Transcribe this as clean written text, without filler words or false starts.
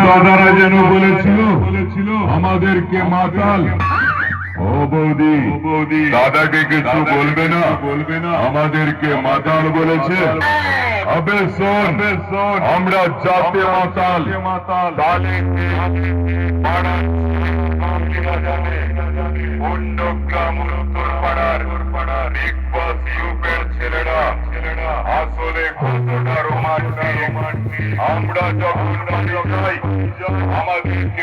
দাদারা যেন বলেছিল আমাদেরকে মাতাল। ও বৌদি, দাদাকে কিছু বলবে না, আমাদেরকে মাতাল বলেছে। আবে শোন, আমরা জাতে মাতাল, তালে অন্যগ্রাম উত্তর পাড়ার বিগ বস ইউপের ছেলেরা আসলে কতটা রোমান্টিক। আমরা যখন বাড়ি যাই আমাদেরকে